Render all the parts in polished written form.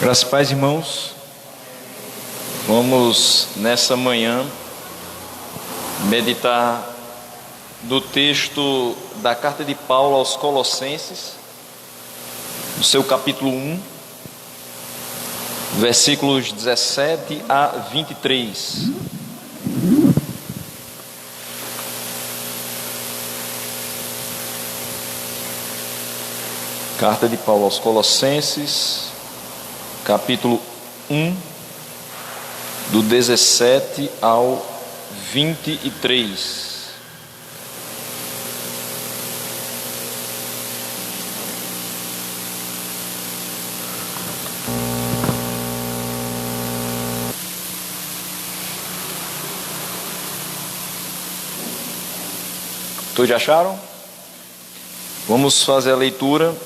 Graças a Deus, irmãos. Vamos nessa manhã meditar do texto da carta de Paulo aos Colossenses, no seu capítulo 1, versículos 17 a 23. Carta de Paulo aos Colossenses, capítulo 1, do 17 ao 23. Todos acharam? Vamos fazer a leitura.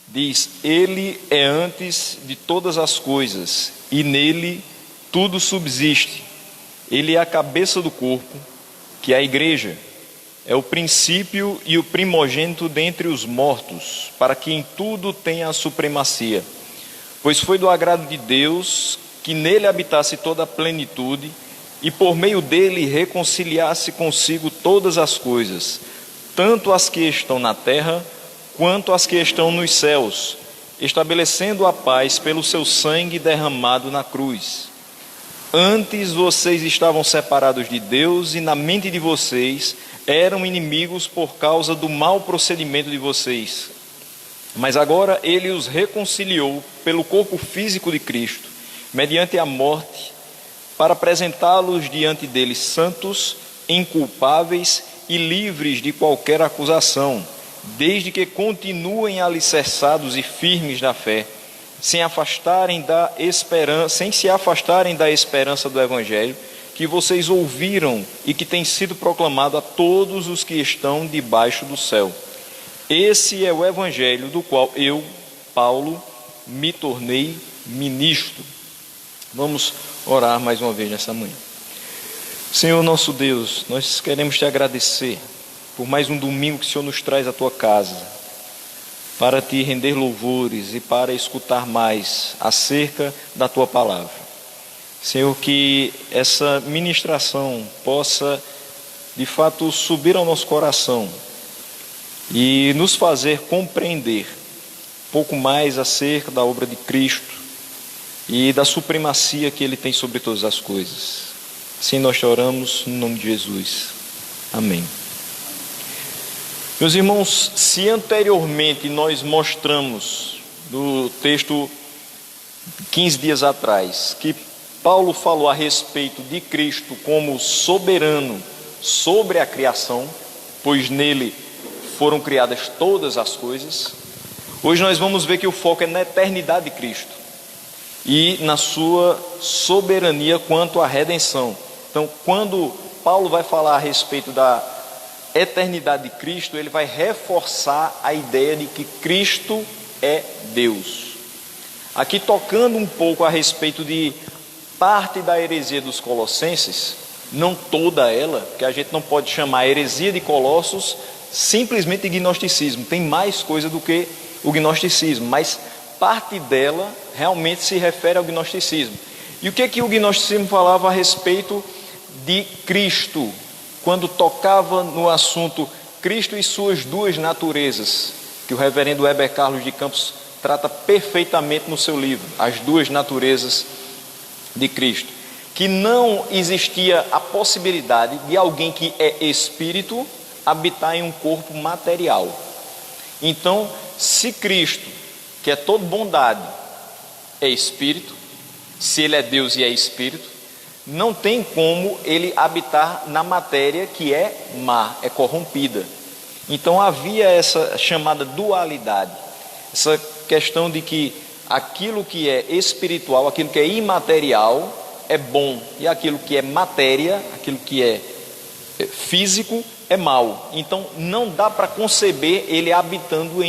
Diz: Ele é antes de todas as coisas, e nele tudo subsiste. Ele é a cabeça do corpo, que é a igreja. É o princípio e o primogênito dentre os mortos, para que em tudo tenha a supremacia. Pois foi do agrado de Deus que nele habitasse toda a plenitude, e por meio dele reconciliasse consigo todas as coisas, tanto as que estão na terra, quanto as que estão nos céus, estabelecendo a paz pelo seu sangue derramado na cruz. Antes vocês estavam separados de Deus, e na mente de vocês eram inimigos por causa do mau procedimento de vocês. Mas agora ele os reconciliou pelo corpo físico de Cristo, mediante a morte, para apresentá-los diante dele santos, inculpáveis e livres de qualquer acusação, desde que continuem alicerçados e firmes na fé, sem se afastarem da esperança do Evangelho, que vocês ouviram e que tem sido proclamado a todos os que estão debaixo do céu. Esse é o Evangelho do qual eu, Paulo, me tornei ministro. Vamos orar mais uma vez nessa manhã. Senhor nosso Deus, nós queremos te agradecer por mais um domingo que o Senhor nos traz à tua casa, para te render louvores e para escutar mais acerca da tua palavra. Senhor, que essa ministração possa de fato subir ao nosso coração e nos fazer compreender um pouco mais acerca da obra de Cristo e da supremacia que Ele tem sobre todas as coisas. Assim nós te oramos no nome de Jesus. Amém. Meus irmãos, se anteriormente nós mostramos no texto 15 dias atrás que Paulo falou a respeito de Cristo como soberano sobre a criação, pois nele foram criadas todas as coisas, hoje nós vamos ver que o foco é na eternidade de Cristo e na sua soberania quanto à redenção. Então, quando Paulo vai falar a respeito da eternidade de Cristo, ele vai reforçar a ideia de que Cristo é Deus. Aqui tocando um pouco a respeito de parte da heresia dos Colossenses, não toda ela, que a gente não pode chamar a heresia de Colossos simplesmente de gnosticismo, tem mais coisa do que o gnosticismo, mas parte dela realmente se refere ao gnosticismo. E o que o gnosticismo falava a respeito de Cristo, quando tocava no assunto Cristo e suas duas naturezas, que o reverendo Heber Carlos de Campos trata perfeitamente no seu livro, As Duas Naturezas de Cristo, que não existia a possibilidade de alguém que é espírito habitar em um corpo material. Então, se Cristo, que é todo bondade, é espírito, se ele é Deus e é espírito, não tem como ele habitar na matéria que é má, é corrompida. Então havia essa chamada dualidade, essa questão de que aquilo que é espiritual, aquilo que é imaterial é bom, e aquilo que é matéria, aquilo que é físico é mal. Então não dá para conceber ele habitando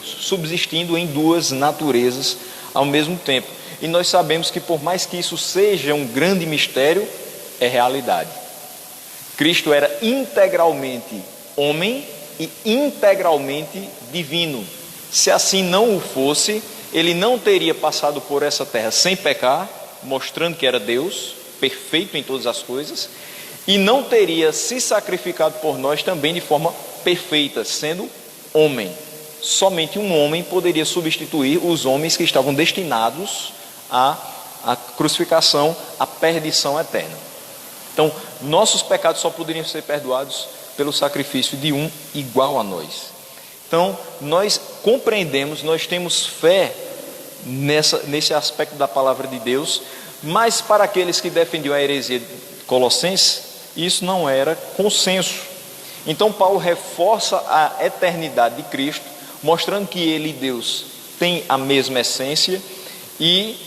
subsistindo em duas naturezas ao mesmo tempo. E nós sabemos que por mais que isso seja um grande mistério, é realidade. Cristo era integralmente homem e integralmente divino. Se assim não o fosse, ele não teria passado por essa terra sem pecar, mostrando que era Deus, perfeito em todas as coisas, e não teria se sacrificado por nós também de forma perfeita, sendo homem. Somente um homem poderia substituir os homens que estavam destinados à crucificação, à perdição eterna. Então, nossos pecados só poderiam ser perdoados pelo sacrifício de um igual a nós. Então, nós compreendemos, nós temos fé nesse aspecto da palavra de Deus, mas para aqueles que defendiam a heresia de Colossenses, isso não era consenso. Então, Paulo reforça a eternidade de Cristo, mostrando que Ele, Deus, tem a mesma essência e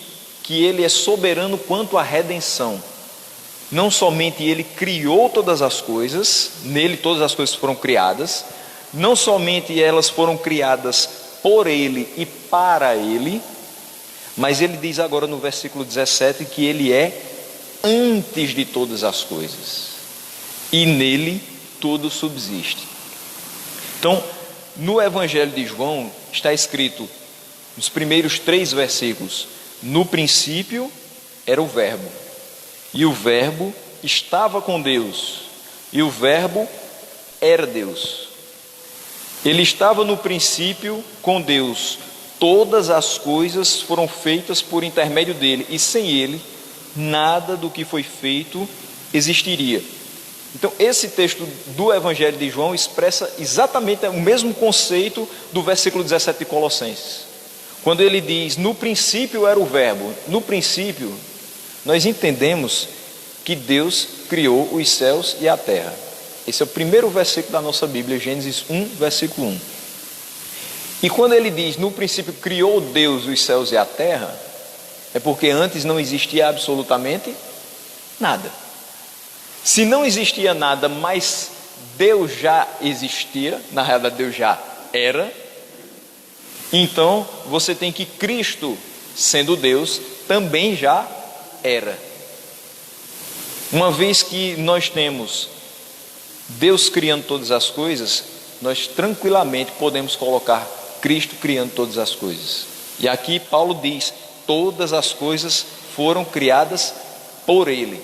que Ele é soberano quanto à redenção. Não somente Ele criou todas as coisas, nele todas as coisas foram criadas, não somente elas foram criadas por Ele e para Ele, mas Ele diz agora no versículo 17 que Ele é antes de todas as coisas e nele tudo subsiste. Então, no Evangelho de João está escrito, nos primeiros 3 versículos, no princípio era o Verbo, e o Verbo estava com Deus, e o Verbo era Deus. Ele estava no princípio com Deus, todas as coisas foram feitas por intermédio dele, e sem ele, nada do que foi feito existiria. Então, esse texto do Evangelho de João expressa exatamente o mesmo conceito do versículo 17 de Colossenses. Quando ele diz, no princípio era o Verbo, no princípio, nós entendemos que Deus criou os céus e a terra. Esse é o primeiro versículo da nossa Bíblia, Gênesis 1, versículo 1. E quando ele diz, no princípio criou Deus os céus e a terra, é porque antes não existia absolutamente nada. Se não existia nada, mas Deus já existia, na realidade Deus já era, então você tem que Cristo, sendo Deus, também já era. Uma vez que nós temos Deus criando todas as coisas, nós tranquilamente podemos colocar Cristo criando todas as coisas. E aqui Paulo diz, todas as coisas foram criadas por Ele.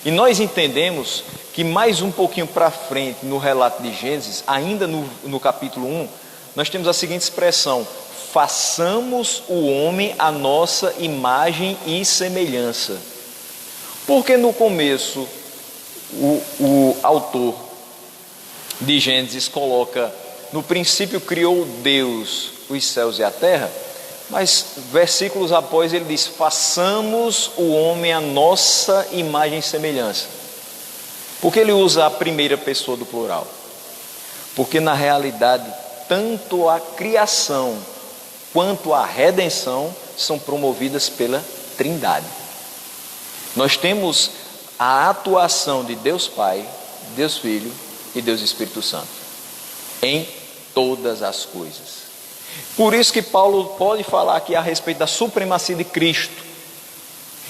E nós entendemos que mais um pouquinho para frente, no relato de Gênesis, ainda no capítulo 1, nós temos a seguinte expressão, façamos o homem à nossa imagem e semelhança. Porque no começo, o autor de Gênesis coloca, no princípio criou Deus os céus e a terra, mas versículos após ele diz, façamos o homem à nossa imagem e semelhança. Por que ele usa a primeira pessoa do plural? Porque na realidade, tanto a criação quanto a redenção são promovidas pela Trindade. Nós temos a atuação de Deus Pai, Deus Filho e Deus Espírito Santo em todas as coisas. Por isso que Paulo pode falar aqui a respeito da supremacia de Cristo.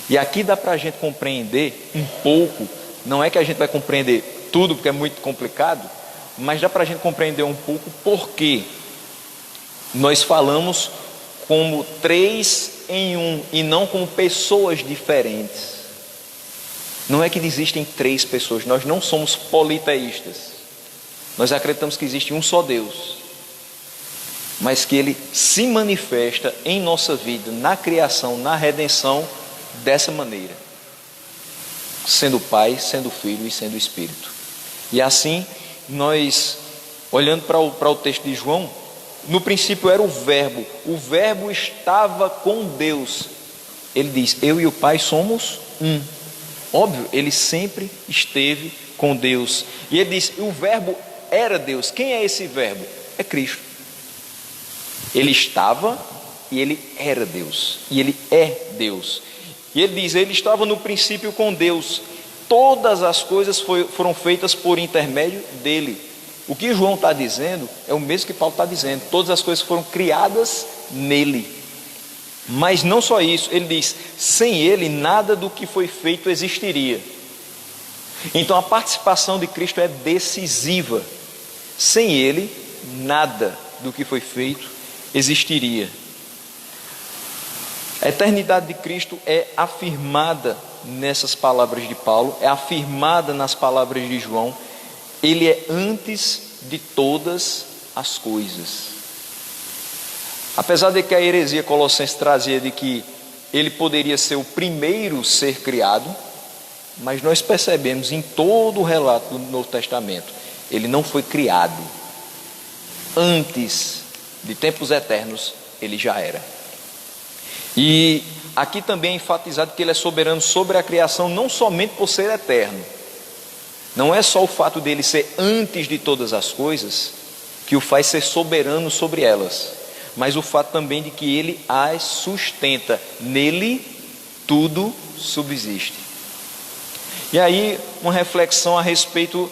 E aqui dá para a gente compreender um pouco, não é que a gente vai compreender tudo porque é muito complicado, mas dá para a gente compreender um pouco porque nós falamos como 3 em 1 e não como pessoas diferentes. Não é que existem 3 pessoas, nós não somos politeístas. Nós acreditamos que existe um só Deus, mas que Ele se manifesta em nossa vida, na criação, na redenção, dessa maneira. Sendo Pai, sendo Filho e sendo Espírito. E assim, nós, olhando para o texto de João, no princípio era o Verbo estava com Deus. Ele diz, eu e o Pai somos um. Óbvio, ele sempre esteve com Deus. E ele diz, o Verbo era Deus. Quem é esse Verbo? É Cristo. Ele estava e ele era Deus. E ele é Deus. E ele diz, ele estava no princípio com Deus. Todas as coisas foram feitas por intermédio dele. O que João está dizendo é o mesmo que Paulo está dizendo. Todas as coisas foram criadas nele. Mas não só isso, ele diz, sem ele nada do que foi feito existiria. Então a participação de Cristo é decisiva. Sem ele, nada do que foi feito existiria. A eternidade de Cristo é afirmada nessas palavras de Paulo, é afirmada nas palavras de João. Ele é antes de todas as coisas. Apesar de que a heresia colossense trazia de que ele poderia ser o primeiro ser criado, mas nós percebemos em todo o relato do Novo Testamento, ele não foi criado. Antes de tempos eternos, ele já era. E aqui também é enfatizado que ele é soberano sobre a criação, não somente por ser eterno. Não é só o fato dele ser antes de todas as coisas que o faz ser soberano sobre elas, mas o fato também de que ele as sustenta. Nele tudo subsiste. E aí uma reflexão a respeito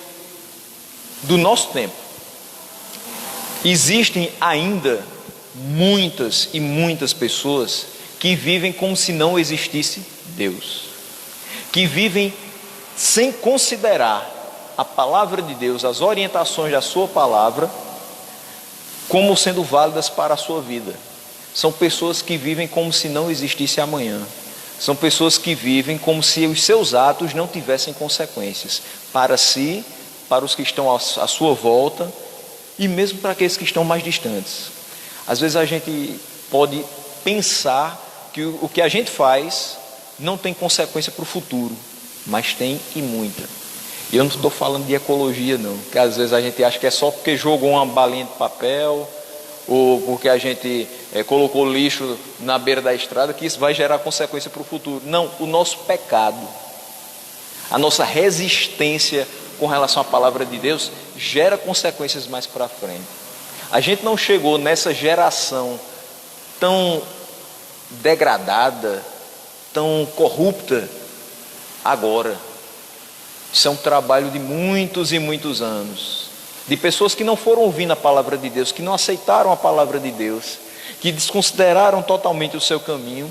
do nosso tempo. Existem ainda muitas e muitas pessoas que vivem como se não existisse Deus, que vivem sem considerar a palavra de Deus, as orientações da sua palavra, como sendo válidas para a sua vida. São pessoas que vivem como se não existisse amanhã. São pessoas que vivem como se os seus atos não tivessem consequências para si, para os que estão à sua volta e mesmo para aqueles que estão mais distantes. Às vezes a gente pode pensar que o que a gente faz não tem consequência para o futuro, mas tem e muita. E eu não estou falando de ecologia não, que às vezes a gente acha que é só porque jogou uma balinha de papel ou porque a gente colocou lixo na beira da estrada que isso vai gerar consequência para o futuro. Não, o nosso pecado, a nossa resistência com relação à palavra de Deus gera consequências mais para frente. A gente não chegou nessa geração tão degradada, tão corrupta agora. Isso é um trabalho de muitos e muitos anos, de pessoas que não foram ouvindo a palavra de Deus, que não aceitaram a palavra de Deus, que desconsideraram totalmente o seu caminho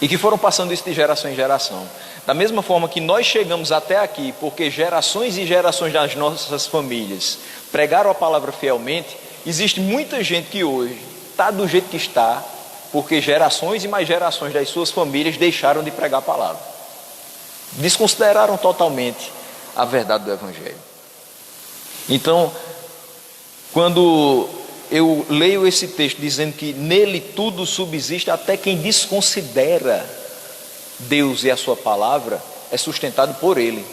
e que foram passando isso de geração em geração. Da mesma forma que nós chegamos até aqui porque gerações e gerações das nossas famílias pregaram a palavra fielmente, existe muita gente que hoje está do jeito que está porque gerações e mais gerações das suas famílias deixaram de pregar a palavra, desconsideraram totalmente a verdade do Evangelho. Então, quando eu leio esse texto dizendo que nele tudo subsiste, até quem desconsidera Deus e a sua palavra é sustentado por ele.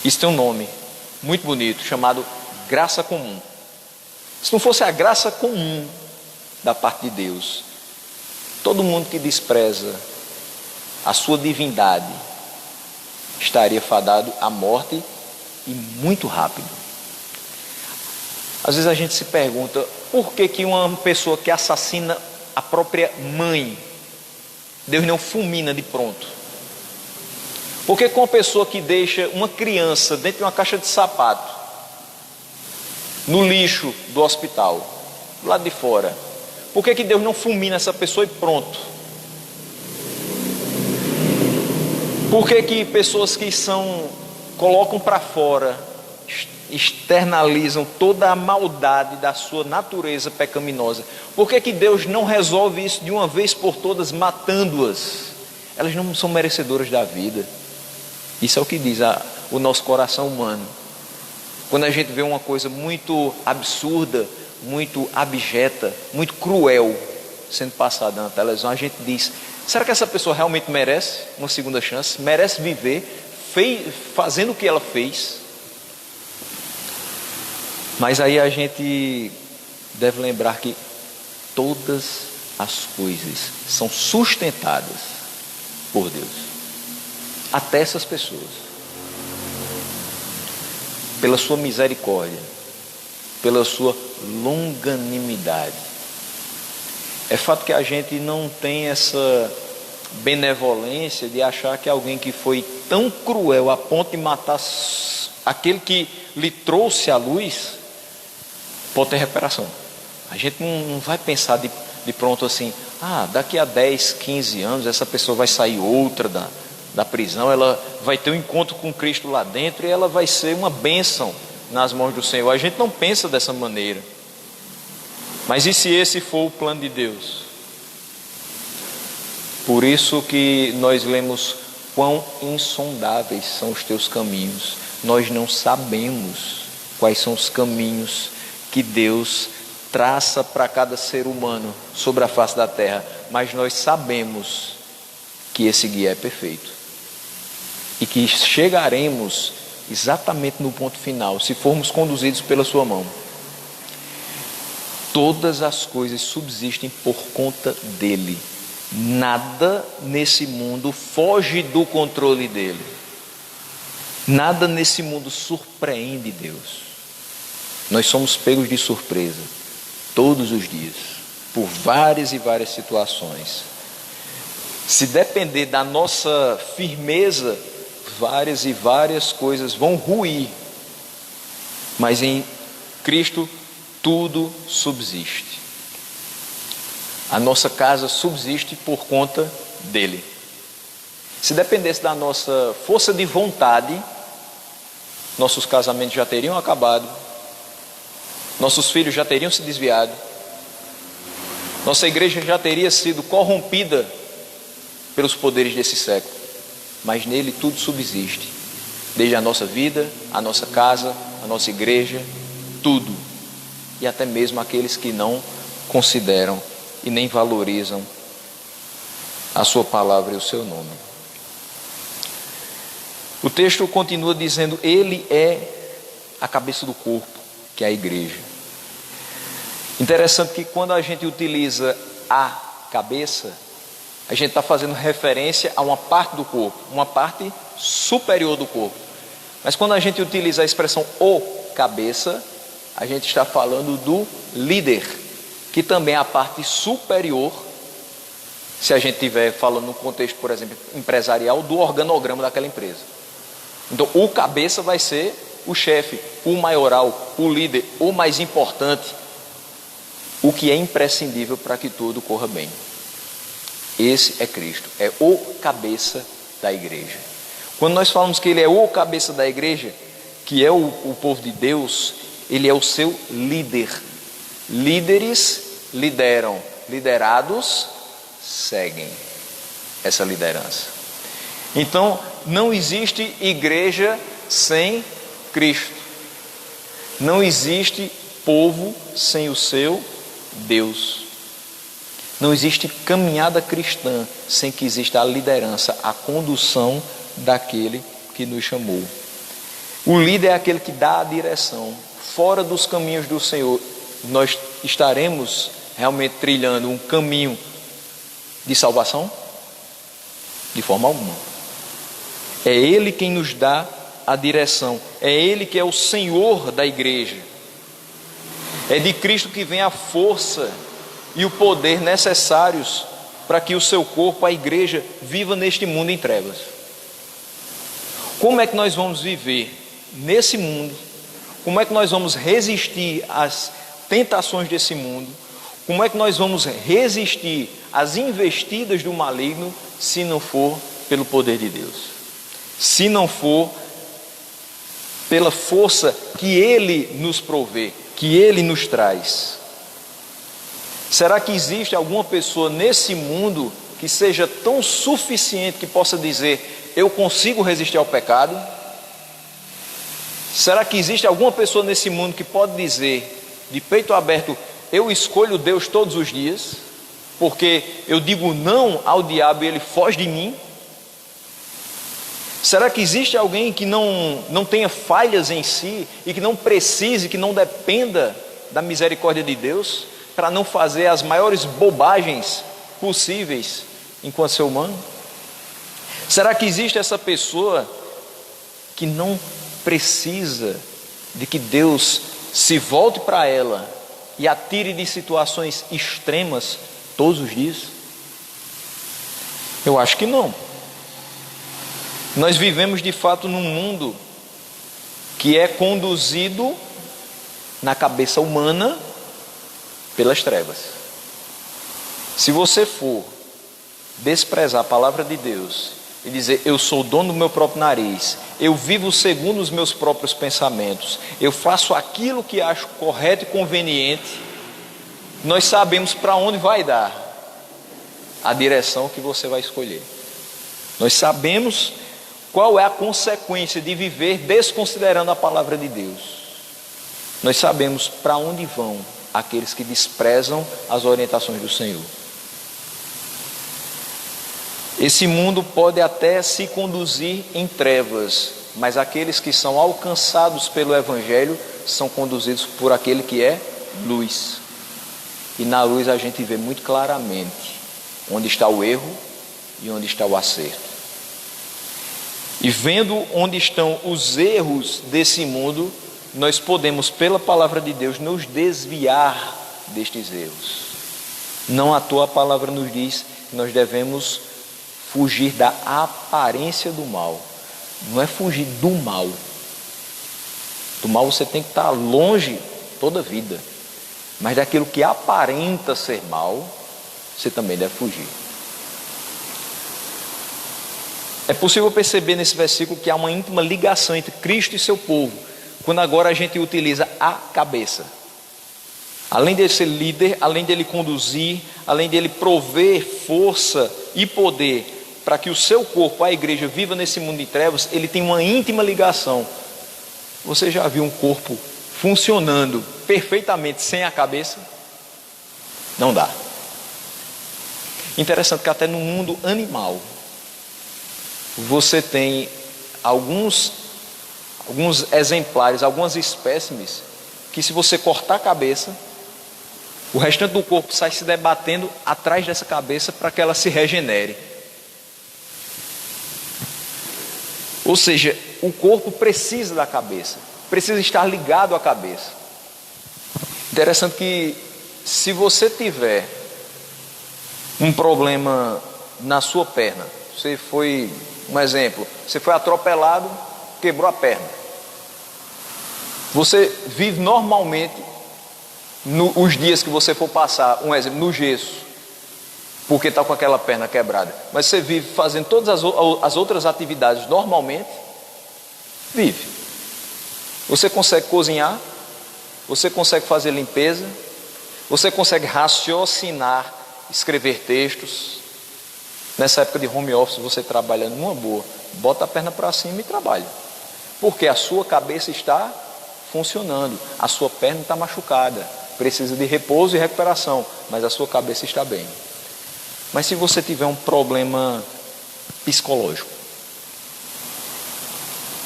Isso tem um nome muito bonito, chamado graça comum. Se não fosse a graça comum da parte de Deus, todo mundo que despreza a sua divindade estaria fadado à morte e muito rápido. Às vezes a gente se pergunta por que uma pessoa que assassina a própria mãe, Deus não fulmina de pronto? Por que com uma pessoa que deixa uma criança dentro de uma caixa de sapato no lixo do hospital, do lado de fora, por que Deus não fulmina essa pessoa e pronto? Por que pessoas que colocam para fora, externalizam toda a maldade da sua natureza pecaminosa, por que Deus não resolve isso de uma vez por todas, matando-as? Elas não são merecedoras da vida. Isso é o que diz o nosso coração humano. Quando a gente vê uma coisa muito absurda, muito abjeta, muito cruel sendo passada na televisão, a gente diz: será que essa pessoa realmente merece uma segunda chance? Merece viver fazendo o que ela fez? Mas aí a gente deve lembrar que todas as coisas são sustentadas por Deus, até essas pessoas, pela sua misericórdia, pela sua longanimidade. É fato que a gente não tem essa benevolência de achar que alguém que foi tão cruel a ponto de matar aquele que lhe trouxe a luz pode ter recuperação. A gente não vai pensar de pronto assim: daqui a 10, 15 anos essa pessoa vai sair outra da prisão, ela vai ter um encontro com Cristo lá dentro e ela vai ser uma bênção nas mãos do Senhor. A gente não pensa dessa maneira. Mas e se esse for o plano de Deus? Por isso que nós lemos: quão insondáveis são os teus caminhos. Nós não sabemos quais são os caminhos que Deus traça para cada ser humano sobre a face da terra, mas nós sabemos que esse guia é perfeito e que chegaremos exatamente no ponto final, se formos conduzidos pela sua mão. Todas as coisas subsistem por conta dele. Nada nesse mundo foge do controle dele. Nada nesse mundo surpreende Deus. Nós somos pegos de surpresa todos os dias, por várias e várias situações. Se depender da nossa firmeza, várias e várias coisas vão ruir, mas em Cristo tudo subsiste. A nossa casa subsiste por conta dele. Se dependesse da nossa força de vontade, nossos casamentos já teriam acabado, nossos filhos já teriam se desviado, nossa igreja já teria sido corrompida pelos poderes desse século. Mas nele tudo subsiste, desde a nossa vida, a nossa casa, a nossa igreja, tudo. E até mesmo aqueles que não consideram e nem valorizam a sua palavra e o seu nome. O texto continua dizendo: ele é a cabeça do corpo, que é a igreja. Interessante que quando a gente utiliza a cabeça, a gente está fazendo referência a uma parte do corpo, uma parte superior do corpo. Mas quando a gente utiliza a expressão o cabeça, a gente está falando do líder, que também é a parte superior, se a gente estiver falando no contexto, por exemplo, empresarial, do organograma daquela empresa. Então, o cabeça vai ser o chefe, o maioral, o líder, o mais importante, o que é imprescindível para que tudo corra bem. Esse é Cristo, é o cabeça da igreja. Quando nós falamos que ele é o cabeça da igreja, que é o povo de Deus, ele é o seu líder. Líderes lideram, liderados seguem essa liderança. Então, não existe igreja sem Cristo. Não existe povo sem o seu Deus. Não existe caminhada cristã sem que exista a liderança, a condução daquele que nos chamou. O líder é aquele que dá a direção. Fora dos caminhos do Senhor, nós estaremos realmente trilhando um caminho de salvação? De forma alguma. É Ele quem nos dá a direção. É Ele que é o Senhor da igreja. É de Cristo que vem a força e o poder necessários para que o seu corpo, a igreja, viva neste mundo em trevas. Como é que nós vamos viver nesse mundo? Como é que nós vamos resistir às tentações desse mundo? Como é que nós vamos resistir às investidas do maligno se não for pelo poder de Deus? Se não for pela força que Ele nos provê, que Ele nos traz. Será que existe alguma pessoa nesse mundo que seja tão suficiente que possa dizer: eu consigo resistir ao pecado? Será que existe alguma pessoa nesse mundo que pode dizer, de peito aberto: eu escolho Deus todos os dias, porque eu digo não ao diabo e ele foge de mim? Será que existe alguém que não tenha falhas em si e que não precise, que não dependa da misericórdia de Deus para não fazer as maiores bobagens possíveis enquanto ser humano? Será que existe essa pessoa que não precisa de que Deus se volte para ela e a tire de situações extremas todos os dias? Eu acho que não. Nós vivemos de fato num mundo que é conduzido na cabeça humana pelas trevas. Se você for desprezar a palavra de Deus e dizer: eu sou o dono do meu próprio nariz, eu vivo segundo os meus próprios pensamentos, eu faço aquilo que acho correto e conveniente, nós sabemos para onde vai dar. a direção que você vai escolher. Nós sabemos qual é a consequência de viver desconsiderando a palavra de Deus. Nós sabemos para onde vão aqueles que desprezam as orientações do Senhor. Esse mundo pode até se conduzir em trevas, mas aqueles que são alcançados pelo Evangelho são conduzidos por aquele que é luz. E na luz a gente vê muito claramente onde está o erro e onde está o acerto. E vendo onde estão os erros desse mundo, nós podemos, pela palavra de Deus, nos desviar destes erros. Não à toa a palavra nos diz que nós devemos fugir da aparência do mal. Não é fugir do mal. Do mal você tem que estar longe toda a vida. Mas daquilo que aparenta ser mal, você também deve fugir. É possível perceber nesse versículo que há uma íntima ligação entre Cristo e seu povo, quando agora a gente utiliza a cabeça. Além de ser líder, além de ele conduzir, além de ele prover força e poder para que o seu corpo, a igreja, viva nesse mundo de trevas, ele tem uma íntima ligação. Você já viu um corpo funcionando perfeitamente sem a cabeça? Não dá. Interessante que até no mundo animal, você tem alguns exemplares, algumas espécimes, que se você cortar a cabeça, o restante do corpo sai se debatendo atrás dessa cabeça para que ela se regenere. Ou seja, o corpo precisa da cabeça, precisa estar ligado à cabeça. Interessante que se você tiver um problema na sua perna, você foi, um exemplo, você foi atropelado, quebrou a perna. Você vive normalmente os dias que você for passar, um exemplo, no gesso, porque está com aquela perna quebrada. Mas você vive fazendo todas as outras atividades normalmente, vive. Você consegue cozinhar, você consegue fazer limpeza, você consegue raciocinar, escrever textos. Nessa época de home office, você trabalha numa boa, bota a perna para cima e trabalha. Porque a sua cabeça está funcionando, a sua perna está machucada, precisa de repouso e recuperação, mas a sua cabeça está bem. Mas se você tiver um problema psicológico,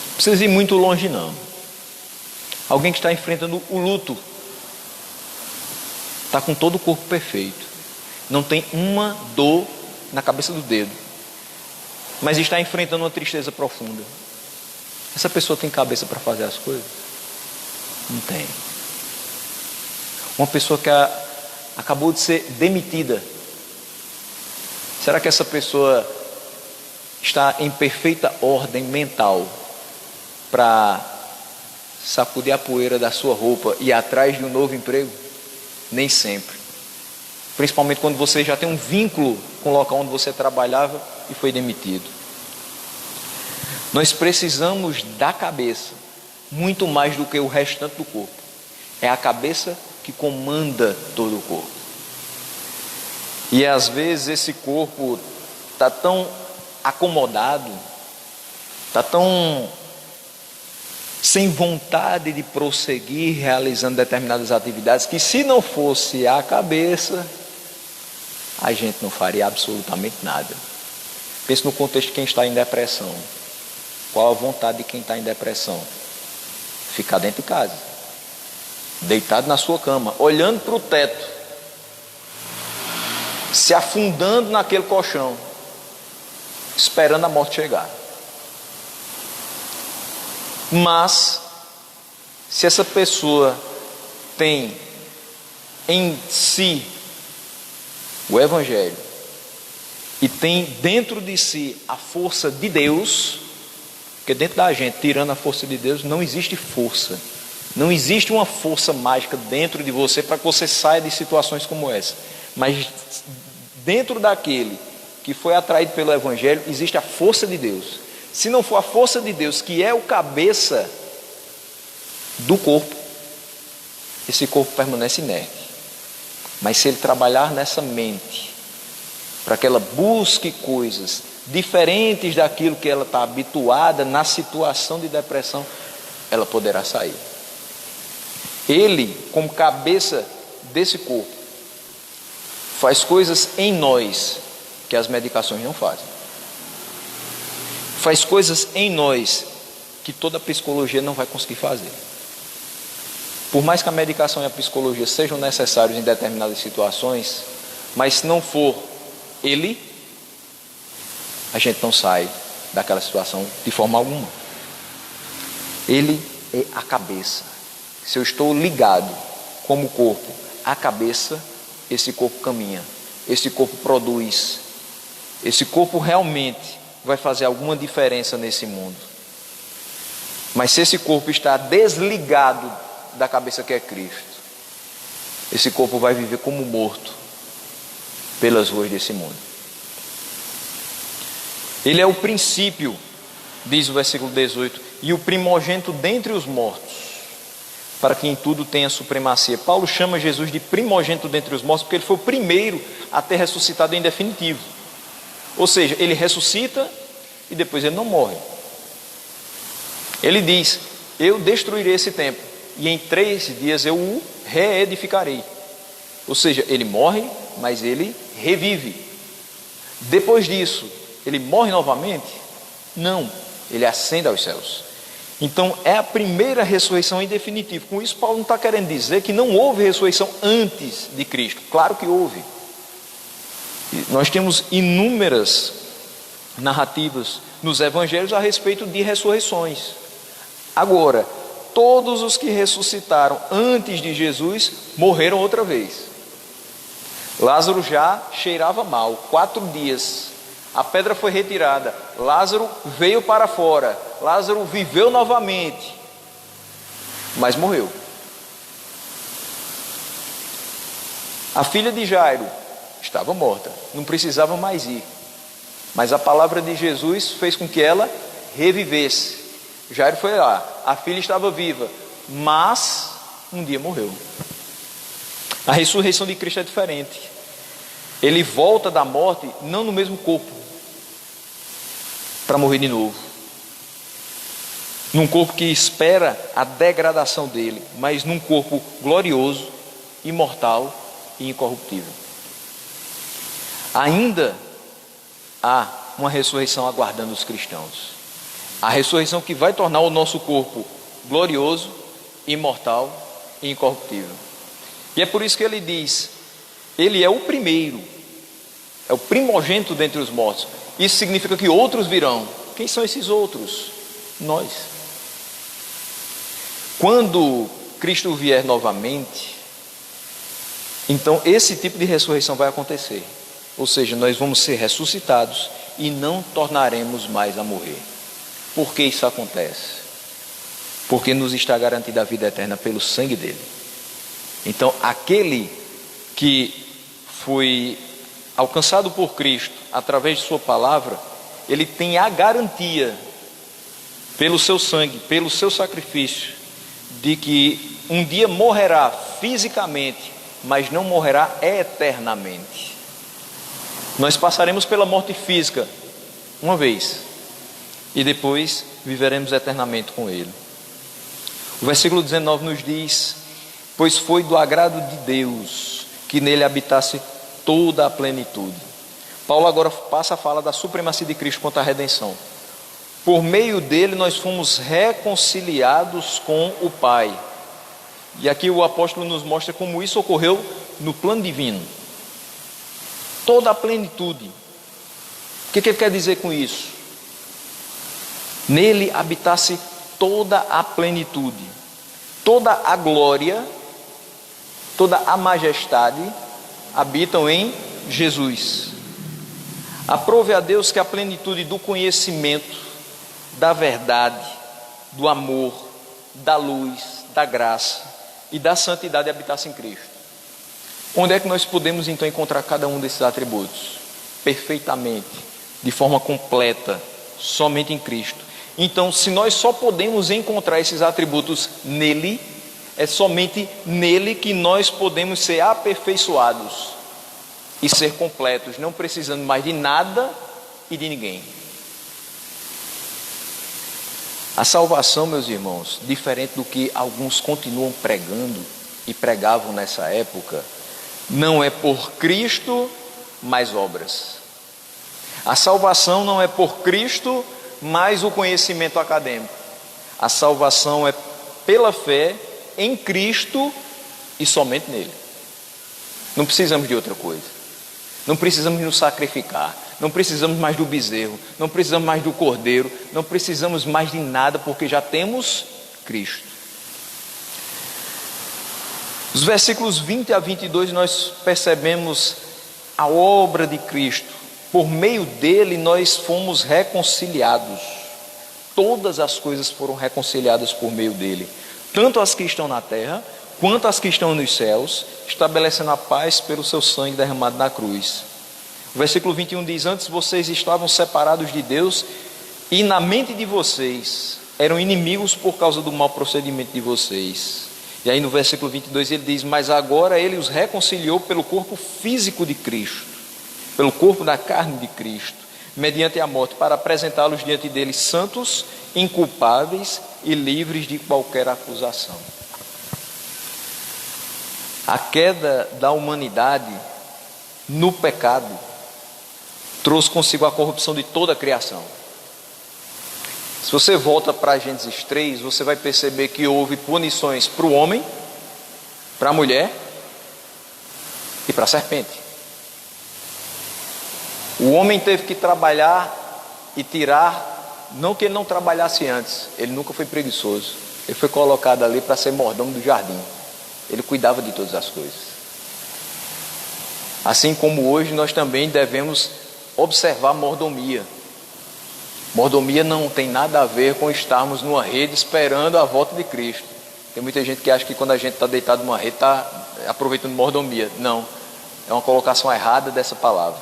não precisa ir muito longe não. Alguém que está enfrentando o luto, está com todo o corpo perfeito, não tem uma dor na cabeça do dedo, mas está enfrentando uma tristeza profunda. Essa pessoa tem cabeça para fazer as coisas? Não tem. Uma pessoa que acabou de ser demitida, será que essa pessoa está em perfeita ordem mental para sacudir a poeira da sua roupa e ir atrás de um novo emprego? Nem sempre. Principalmente quando você já tem um vínculo com o local onde você trabalhava e foi demitido. Nós precisamos da cabeça muito mais do que o restante do corpo. É a cabeça que comanda todo o corpo. E às vezes esse corpo está tão acomodado, está tão sem vontade de prosseguir realizando determinadas atividades, que se não fosse a cabeça, a gente não faria absolutamente nada. Pense no contexto de quem está em depressão. Qual a vontade de quem está em depressão? Ficar dentro de casa, deitado na sua cama, olhando para o teto, se afundando naquele colchão, esperando a morte chegar. Mas se essa pessoa tem em si o Evangelho e tem dentro de si a força de Deus, porque dentro da gente, tirando a força de Deus, não existe força. Não existe uma força mágica dentro de você para que você saia de situações como essa. Mas dentro daquele que foi atraído pelo Evangelho, existe a força de Deus. Se não for a força de Deus, que é o cabeça do corpo, esse corpo permanece inerte. Mas se ele trabalhar nessa mente, para que ela busque coisas diferentes daquilo que ela está habituada na situação de depressão, ela poderá sair. Ele, como cabeça desse corpo, faz coisas em nós que as medicações não fazem. Faz coisas em nós que toda a psicologia não vai conseguir fazer. Por mais que a medicação e a psicologia sejam necessários em determinadas situações, mas se não for ele, a gente não sai daquela situação de forma alguma. Ele é a cabeça. Se eu estou ligado como corpo à cabeça, esse corpo caminha, esse corpo produz, esse corpo realmente vai fazer alguma diferença nesse mundo. Mas se esse corpo está desligado da cabeça que é Cristo, esse corpo vai viver como morto pelas ruas desse mundo. Ele é o princípio, diz o versículo 18, e o primogênito dentre os mortos, para que em tudo tenha supremacia. Paulo chama Jesus de primogênito dentre os mortos, porque ele foi o primeiro a ter ressuscitado em definitivo. Ou seja, ele ressuscita e depois ele não morre. Ele diz: eu destruirei esse templo e em 3 dias eu o reedificarei. Ou seja, ele morre, mas ele revive. Depois disso, ele morre novamente? Não, ele ascende aos céus. Então é a primeira ressurreição em definitivo. Com isso, Paulo não está querendo dizer que não houve ressurreição antes de Cristo. Claro que houve. Nós temos inúmeras narrativas nos evangelhos a respeito de ressurreições. Agora, todos os que ressuscitaram antes de Jesus morreram outra vez. Lázaro já cheirava mal, 4 dias. A pedra foi retirada, Lázaro veio para fora, Lázaro viveu novamente, mas morreu. A filha de Jairo estava morta, não precisava mais ir, mas a palavra de Jesus fez com que ela revivesse. Jairo foi lá, a filha estava viva, mas um dia morreu. A ressurreição de Cristo é diferente. Ele volta da morte não no mesmo corpo, para morrer de novo, num corpo que espera a degradação dele, mas num corpo glorioso, imortal e incorruptível. Ainda há uma ressurreição aguardando os cristãos, a ressurreição que vai tornar o nosso corpo glorioso, imortal e incorruptível. E é por isso que ele diz: ele é o primeiro, é o primogênito dentre os mortos. Isso significa que outros virão. Quem são esses outros? Nós. Quando Cristo vier novamente, então esse tipo de ressurreição vai acontecer. Ou seja, nós vamos ser ressuscitados e não tornaremos mais a morrer. Por que isso acontece? Porque nos está garantida a vida eterna pelo sangue dele. Então, aquele que foi alcançado por Cristo através de sua palavra, ele tem a garantia, pelo seu sangue, pelo seu sacrifício, de que um dia morrerá fisicamente, mas não morrerá eternamente. Nós passaremos pela morte física uma vez e depois viveremos eternamente com ele. O versículo 19 nos diz: pois foi do agrado de Deus que nele habitasse toda a plenitude. Paulo agora passa a falar da supremacia de Cristo quanto à redenção. Por meio dele nós fomos reconciliados com o Pai. E aqui o apóstolo nos mostra como isso ocorreu no plano divino. Toda a plenitude. O que ele quer dizer com isso? Nele habitasse toda a plenitude, toda a glória, toda a majestade habitam em Jesus. Aprove a Deus que a plenitude do conhecimento, da verdade, do amor, da luz, da graça e da santidade habitasse em Cristo. Onde é que nós podemos então encontrar cada um desses atributos? Perfeitamente, de forma completa, somente em Cristo. Então, se nós só podemos encontrar esses atributos nele, é somente nele que nós podemos ser aperfeiçoados. e ser completos, não precisando mais de nada e de ninguém. A salvação, meus irmãos, diferente do que alguns continuam pregando e pregavam nessa época, não é por Cristo, mais obras. A salvação não é por Cristo, mais o conhecimento acadêmico. A salvação é pela fé em Cristo e somente nele. Não precisamos de outra coisa. Não precisamos nos sacrificar. Não precisamos mais do bezerro. Não precisamos mais do cordeiro. Não precisamos mais de nada, porque já temos Cristo. Os versículos 20 a 22 nós percebemos a obra de Cristo. Por meio dele nós fomos reconciliados. Todas as coisas foram reconciliadas por meio dele. Tanto as que estão na terra, quanto as que estão nos céus, estabelecendo a paz pelo seu sangue derramado na cruz. O versículo 21 diz: antes vocês estavam separados de Deus e na mente de vocês eram inimigos por causa do mau procedimento de vocês. E aí no versículo 22 ele diz: mas agora ele os reconciliou pelo corpo físico de Cristo, pelo corpo da carne de Cristo, mediante a morte, para apresentá-los diante dele santos, inculpáveis e livres de qualquer acusação. A queda da humanidade no pecado trouxe consigo a corrupção de toda a criação. Se você volta para Gênesis 3, você vai perceber que houve punições para o homem, para a mulher e para a serpente. O homem teve que trabalhar e tirar, não que ele não trabalhasse antes, ele nunca foi preguiçoso, ele foi colocado ali para ser mordomo do jardim, ele cuidava de todas as coisas. Assim como hoje nós também devemos observar mordomia. Mordomia não tem nada a ver com estarmos numa rede esperando a volta de Cristo. Tem muita gente que acha que quando a gente está deitado numa rede está aproveitando mordomia. Não, é uma colocação errada dessa palavra.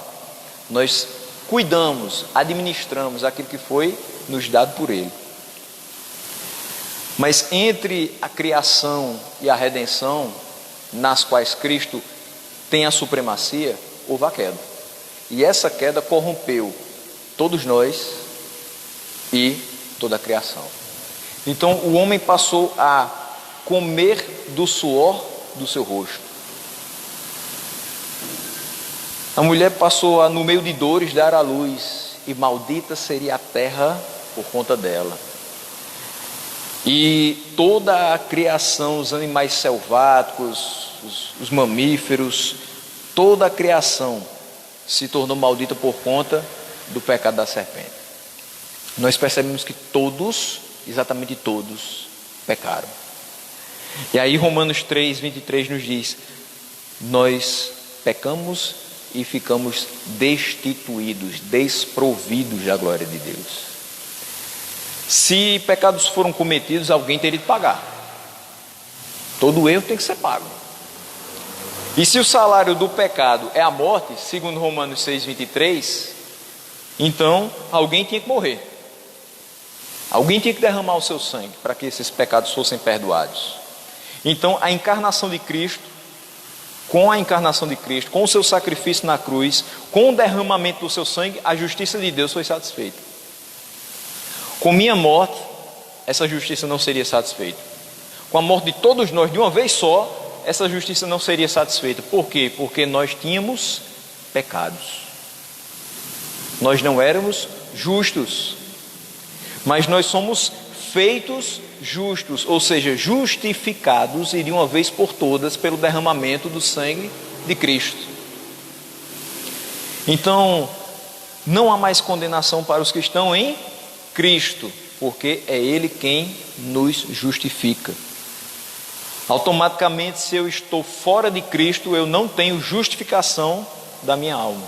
Nós cuidamos, administramos aquilo que foi nos dado por Ele. Mas entre a criação e a redenção, nas quais Cristo tem a supremacia, houve a queda. E essa queda corrompeu todos nós e toda a criação. Então o homem passou a comer do suor do seu rosto. A mulher passou a, no meio de dores, dar à luz, e maldita seria a terra por conta dela. E toda a criação, os animais selváticos, os mamíferos, toda a criação se tornou maldita por conta do pecado da serpente. Nós percebemos que todos, exatamente todos, pecaram. E aí Romanos 3, 23 nos diz: nós pecamos e ficamos destituídos, desprovidos da glória de Deus. Se pecados foram cometidos, alguém teria de pagar. Todo erro tem que ser pago. E se o salário do pecado é a morte, segundo Romanos 6, 23, então alguém tinha que morrer. Alguém tinha que derramar o seu sangue para que esses pecados fossem perdoados. Então a encarnação de Cristo, com a encarnação de Cristo, com o seu sacrifício na cruz, com o derramamento do seu sangue, a justiça de Deus foi satisfeita. Com minha morte, essa justiça não seria satisfeita. Com a morte de todos nós de uma vez só, essa justiça não seria satisfeita. Por quê? Porque nós tínhamos pecados. Nós não éramos justos, mas nós somos feitos justos, ou seja, justificados, e de uma vez por todas, pelo derramamento do sangue de Cristo. Então, não há mais condenação para os que estão em Cristo, porque é Ele quem nos justifica. Automaticamente, se eu estou fora de Cristo, eu não tenho justificação da minha alma.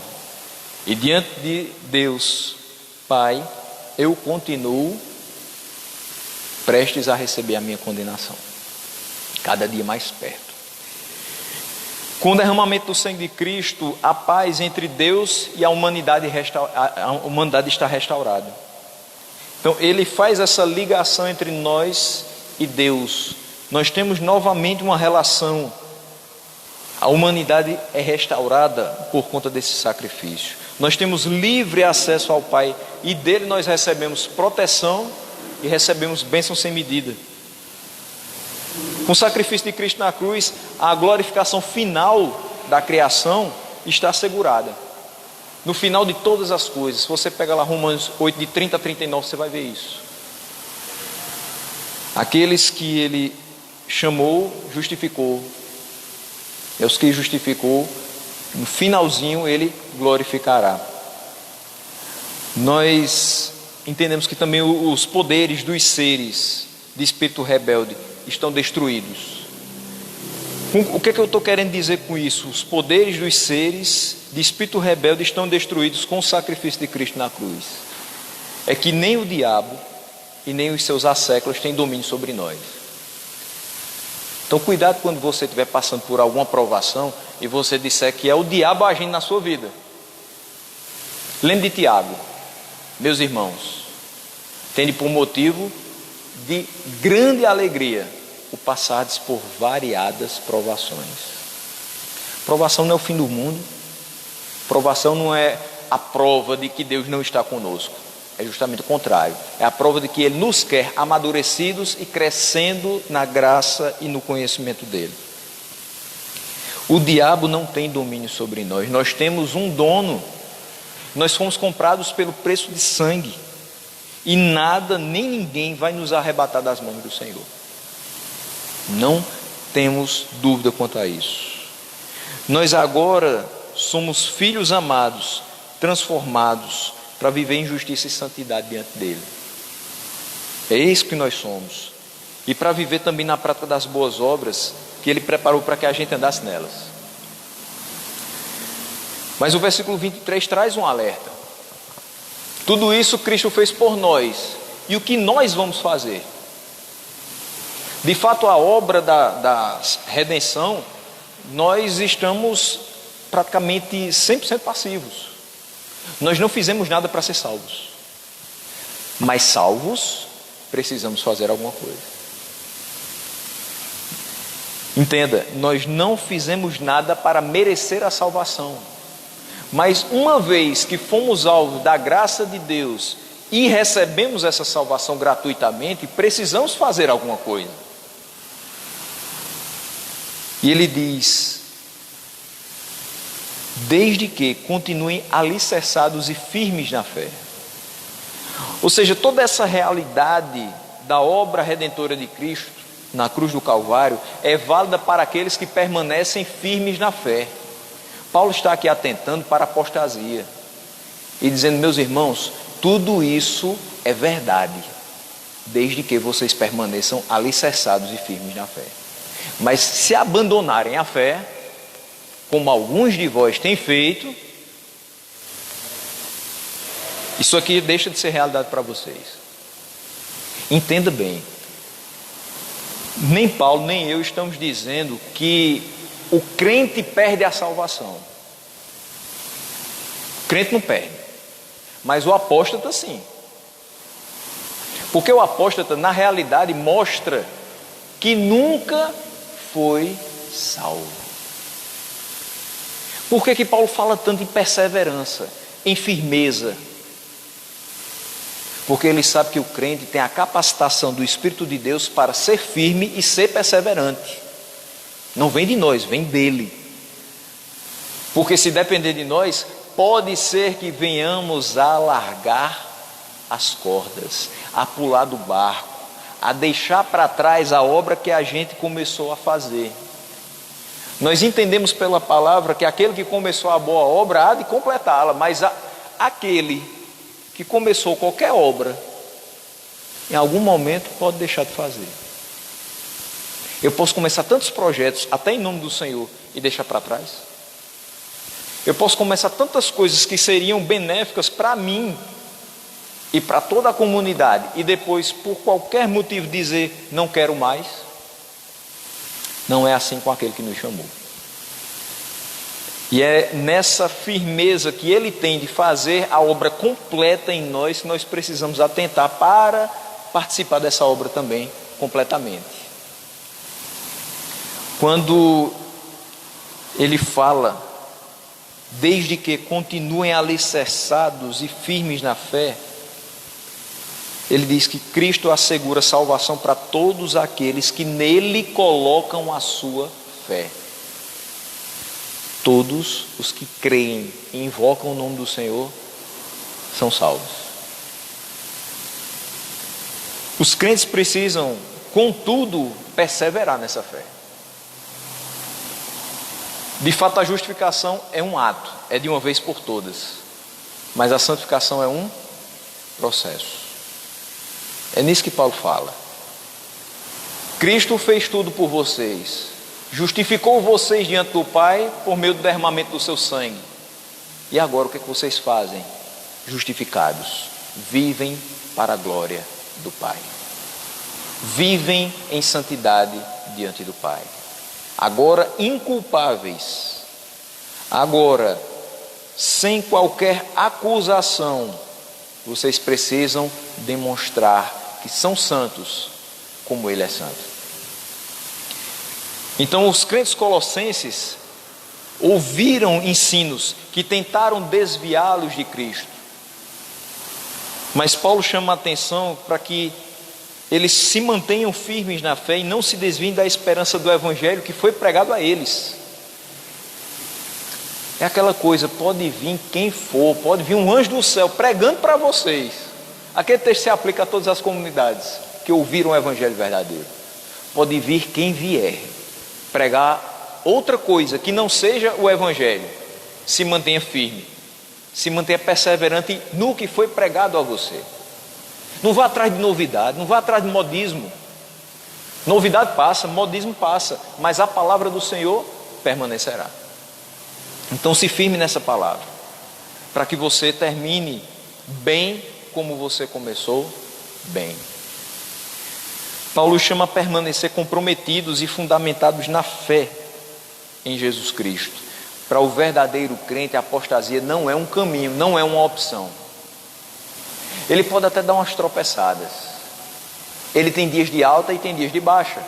E diante de Deus, Pai, eu continuo prestes a receber a minha condenação, cada dia mais perto. Com o derramamento do sangue de Cristo, a paz entre Deus e a humanidade está restaurada. Então ele faz essa ligação entre nós e Deus. Nós temos novamente uma relação A humanidade é restaurada por conta desse sacrifício. Nós temos livre acesso ao Pai e dele nós recebemos proteção e recebemos bênção sem medida. Com o sacrifício de Cristo na cruz, a glorificação final da criação está assegurada. No final de todas as coisas, se você pega lá Romanos 8, de 30 a 39, você vai ver isso. Aqueles que ele chamou, justificou. E os que justificou, no finalzinho ele glorificará. Nós entendemos que também os poderes dos seres de espírito rebelde estão destruídos. O que é que eu estou querendo dizer com isso? Os poderes dos seres de espírito rebelde estão destruídos com o sacrifício de Cristo na cruz. É que nem o diabo e nem os seus asséculos têm domínio sobre nós. Então cuidado quando você estiver passando por alguma provação e você disser que é o diabo agindo na sua vida. Lembre de Tiago, meus irmãos, tende por motivo de grande alegria o passardes por variadas provações. Provação não é o fim do mundo. Provação não é a prova de que Deus não está conosco. É justamente o contrário. É a prova de que Ele nos quer amadurecidos e crescendo na graça e no conhecimento dEle. O diabo não tem domínio sobre nós. Nós temos um dono. Nós fomos comprados pelo preço de sangue. E nada, nem ninguém vai nos arrebatar das mãos do Senhor. Não temos dúvida quanto a isso. Nós agora somos filhos amados, transformados para viver em justiça e santidade diante dele. É isso que nós somos. E para viver também na prática das boas obras que ele preparou para que a gente andasse nelas. Mas o versículo 23 traz um alerta. Tudo isso Cristo fez por nós. E o que nós vamos fazer? De fato, a obra da redenção, nós estamos praticamente 100% passivos. Nós não fizemos nada para ser salvos. Mas salvos, precisamos fazer alguma coisa. Entenda, nós não fizemos nada para merecer a salvação. Mas uma vez que fomos alvos da graça de Deus e recebemos essa salvação gratuitamente, precisamos fazer alguma coisa. E ele diz: desde que continuem alicerçados e firmes na fé. Ou seja, toda essa realidade da obra redentora de Cristo na cruz do Calvário é válida para aqueles que permanecem firmes na fé. Paulo está aqui atentando para a apostasia e dizendo: meus irmãos, tudo isso é verdade, desde que vocês permaneçam alicerçados e firmes na fé. Mas se abandonarem a fé, como alguns de vós têm feito, isso aqui deixa de ser realidade para vocês. Entenda bem, nem Paulo nem eu estamos dizendo que o crente perde a salvação. O crente não perde, mas o apóstata sim. Porque o apóstata na realidade mostra que nunca foi salvo. Por que Paulo fala tanto em perseverança, em firmeza? Porque ele sabe que o crente tem a capacitação do Espírito de Deus para ser firme e ser perseverante. Não vem de nós, vem dele. Porque se depender de nós, pode ser que venhamos a largar as cordas, a pular do barco, a deixar para trás a obra que a gente começou a fazer. Nós entendemos pela palavra que aquele que começou a boa obra há de completá-la, mas aquele que começou qualquer obra, em algum momento pode deixar de fazer. Eu posso começar tantos projetos, até em nome do Senhor, e deixar para trás. Eu posso começar tantas coisas que seriam benéficas para mim e para toda a comunidade, e depois, por qualquer motivo, dizer: não quero mais. Não é assim com aquele que nos chamou. E é nessa firmeza que ele tem de fazer a obra completa em nós que nós precisamos atentar para participar dessa obra também completamente. Quando ele fala, desde que continuem alicerçados e firmes na fé, ele diz que Cristo assegura salvação para todos aqueles que nele colocam a sua fé. Todos os que creem e invocam o nome do Senhor são salvos. Os crentes precisam, contudo, perseverar nessa fé. De fato, a justificação é um ato, é de uma vez por todas. Mas a santificação é um processo. É nisso que Paulo fala. Cristo fez tudo por vocês. Justificou vocês diante do Pai por meio do derramamento do seu sangue. E agora o que é que vocês fazem? Justificados, vivem para a glória do Pai. Vivem em santidade diante do Pai. Agora inculpáveis, agora sem qualquer acusação, vocês precisam demonstrar que são santos como Ele é santo. Então os crentes colossenses ouviram ensinos que tentaram desviá-los de Cristo. Mas Paulo chama a atenção para que eles se mantenham firmes na fé e não se desviem da esperança do Evangelho que foi pregado a eles. É aquela coisa, pode vir quem for, pode vir um anjo do céu pregando para vocês. Aquele texto se aplica a todas as comunidades que ouviram o Evangelho verdadeiro. Pode vir quem vier pregar outra coisa que não seja o Evangelho. Se mantenha firme, se mantenha perseverante no que foi pregado a você. Não vá atrás de novidade, não vá atrás de modismo. Novidade passa, modismo passa, mas a palavra do Senhor permanecerá. Então se firme nessa palavra, para que você termine bem como você começou bem. Paulo chama a permanecer comprometidos e fundamentados na fé em Jesus Cristo. Para o verdadeiro crente, a apostasia não é um caminho, não é uma opção. Ele pode até dar umas tropeçadas. Ele tem dias de alta e tem dias de baixa.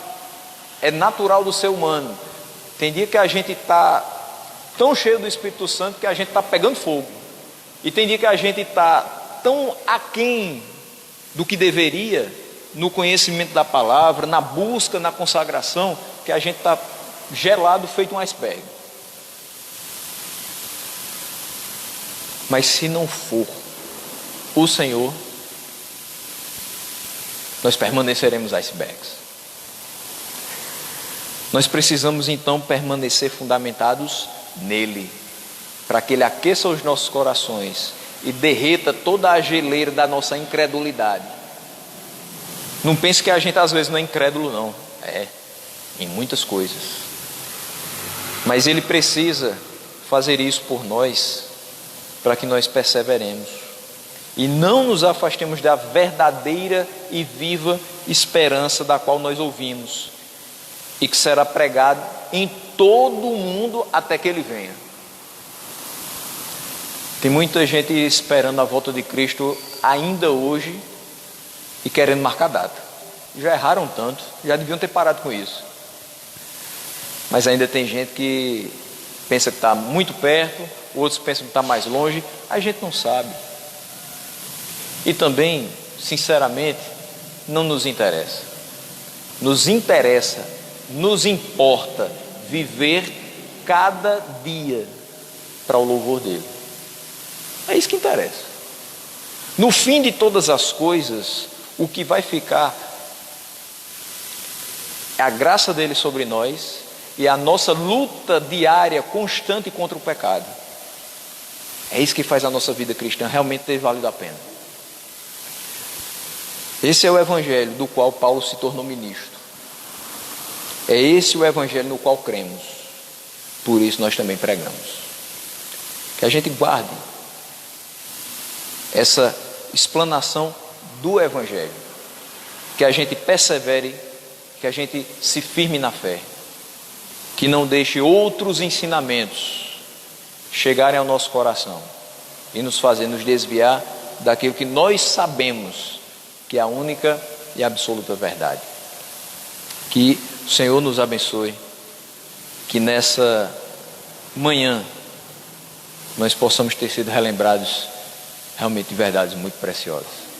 É natural do ser humano. Tem dia que a gente está tão cheio do Espírito Santo que a gente está pegando fogo. E tem dia que a gente está tão aquém do que deveria, no conhecimento da palavra, na busca, na consagração, que a gente está gelado feito um iceberg. Mas se não for o Senhor, nós permaneceremos icebergs. Nós precisamos então permanecer fundamentados nele, para que ele aqueça os nossos corações e derreta toda a geleira da nossa incredulidade. Não pense que a gente às vezes não é incrédulo, não. É, em muitas coisas. Mas ele precisa fazer isso por nós, para que nós perseveremos e não nos afastemos da verdadeira e viva esperança da qual nós ouvimos e que será pregado em todo o mundo até que ele venha. Tem muita gente esperando a volta de Cristo ainda hoje e querendo marcar data. Já erraram tanto, já deviam ter parado com isso. Mas ainda tem gente que pensa que está muito perto, outros pensam que está mais longe. A gente não sabe. E também, sinceramente, não nos interessa. Nos interessa, nos importa viver cada dia para o louvor dele. É isso que interessa. No fim de todas as coisas, o que vai ficar é a graça dele sobre nós e a nossa luta diária, constante contra o pecado. É isso que faz a nossa vida cristã realmente ter valido a pena. Esse é o evangelho do qual Paulo se tornou ministro. É esse o evangelho no qual cremos. Por isso nós também pregamos. Que a gente guarde essa explanação do evangelho. Que a gente persevere, que a gente se firme na fé. Que não deixe outros ensinamentos chegarem ao nosso coração e nos fazer nos desviar daquilo que nós sabemos que é a única e absoluta verdade. Que o Senhor nos abençoe, que nessa amanhã nós possamos ter sido relembrados realmente de verdades muito preciosas.